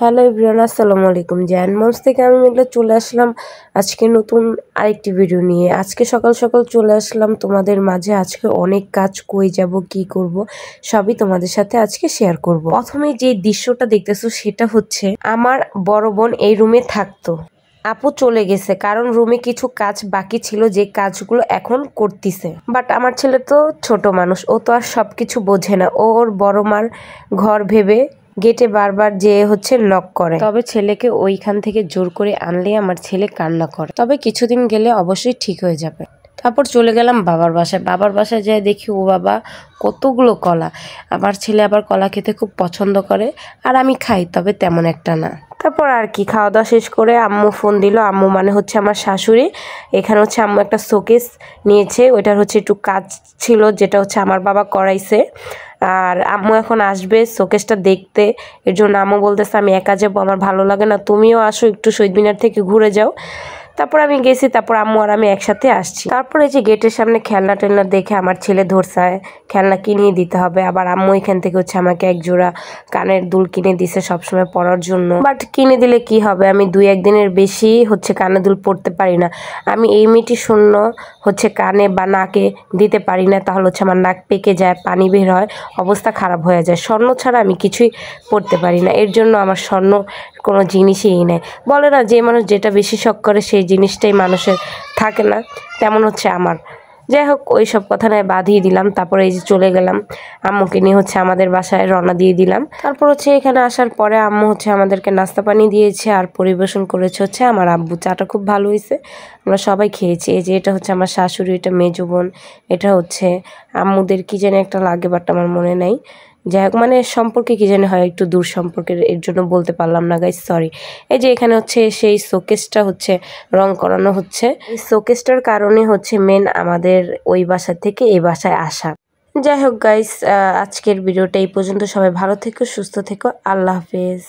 Hello everyone, আসসালামু আলাইকুম। জ্যানমঞ্চ থেকে আমি মেঘলা চলে আসলাম আজকে নতুন আরেকটি ভিডিও নিয়ে। আজকে সকাল সকাল চলে আসলাম তোমাদের মাঝে। আজকে অনেক কাজ, কই যাব, কি করব, সবই তোমাদের সাথে আজকে শেয়ার করব। প্রথমে যে দৃশ্যটা দেখতেছো সেটা হচ্ছে আমার বড় বোন এই রুমে থাকতো। আপু চলে গেছে কারণ রুমে কিছু কাজ বাকি ছিল, যে কাজগুলো এখন করতেছে। বাট আমার ছেলে তো ছোট মানুষ, ও তো আর সবকিছু বোঝে না। ও ওর বড় মার ঘর ভেবে গেটে বারবার যেয়ে নক করে। তবে ছেলেকে ওইখান থেকে জোর করে আনলে আমার ছেলে কান্না করে। তবে কিছুদিন গেলে অবশ্যই ঠিক হয়ে যাবে। তারপর চলে গেলাম বাবার বাসায়। বাবার বাসায় যাই দেখি ও বাবা কতগুলো কলা। আমার ছেলে আবার কলা খেতে খুব পছন্দ করে, আর আমি খাই, তবে তেমন একটা না। তারপর আর কি, খাওয়া দাওয়া শেষ করে আম্মু ফোন দিল। আম্মু মানে হচ্ছে আমার শাশুড়ি। এখানে হচ্ছে আম্মু একটা শোকেস নিয়েছে, ওইটার হচ্ছে একটু কাজ ছিল, যেটা হচ্ছে আমার বাবা করাইছে। আর আম্মু এখন আসবে শোকেসটা দেখতে। এর জন্য আম্মু বলতেছে আমি একা যাবো, আমার ভালো লাগে না, তুমিও আসো, একটু শহীদ মিনার থেকে ঘুরে যাও। তারপর আমি গেছি, তারপর আম্মু আর আমি একসাথে আসছি। তারপরে যে গেটের সামনে খেলনা টেলনা দেখে আমার ছেলে ধরছে, খেলনা কিনিয়ে দিতে হবে। আবার আম্মু এখান থেকে হচ্ছে আমাকে এক জোড়া কানের দুল কিনে দিছে সবসময় পরার জন্য। বাট কিনে দিলে কি হবে, আমি 2-1 দিনের বেশি কানের দুল পরতে পারি না। আমি এই মিটি শূন্য কানে বা নাকে দিতে পারি না, তাহলে আমার নাক পেকে যায়, পানি বের হয়, অবস্থা খারাপ হয়ে যায়। স্বর্ণ ছাড়া আমি কিছুই পরতে পারি না। এর জন্য আমার স্বর্ণ কোনো জিনিসই নেই। বলে না যে মানুষ যেটা বেশি শখ করে সেই জিনিসটাই মানুষের থাকে না, তেমন আমার। যাই হোক, ওই সব কথা নয়, বাঁধিয়ে দিলাম। তারপরে এই যে চলে গেলাম, আম্মুকে নিয়ে আমাদের বাসায় রওনা দিয়ে দিলাম। তারপর এখানে আসার পরে আম্মু আমাদেরকে নাস্তা পানি দিয়েছে, আর পরিবেশন করেছে আমার আব্বু। চাটা খুব ভালো হয়েছে, আমরা সবাই খেয়েছি। এই যে এটা আমার শাশুড়ি, এটা মেজো বোন, এটা আম্মুদের কি জানি একটা লাগে, বাট আমার মনে নাই। যাই হোক, মানে সম্পর্কে কি জানি হয়, একটু দূর সম্পর্কের, এর জন্য বলতে পারলাম না গাইস, সরি। এই যে এখানে সেই শোকেসটা রং করানো হচ্ছে। এই শোকেসটার কারণে মেন আমাদের ওই বাসা থেকে এই বাসায় আসা। যাই হোক গাইস, আজকের ভিডিওটা এই পর্যন্ত। সবাই ভালো থেকো, সুস্থ থেকো, আল্লাহ হাফেজ।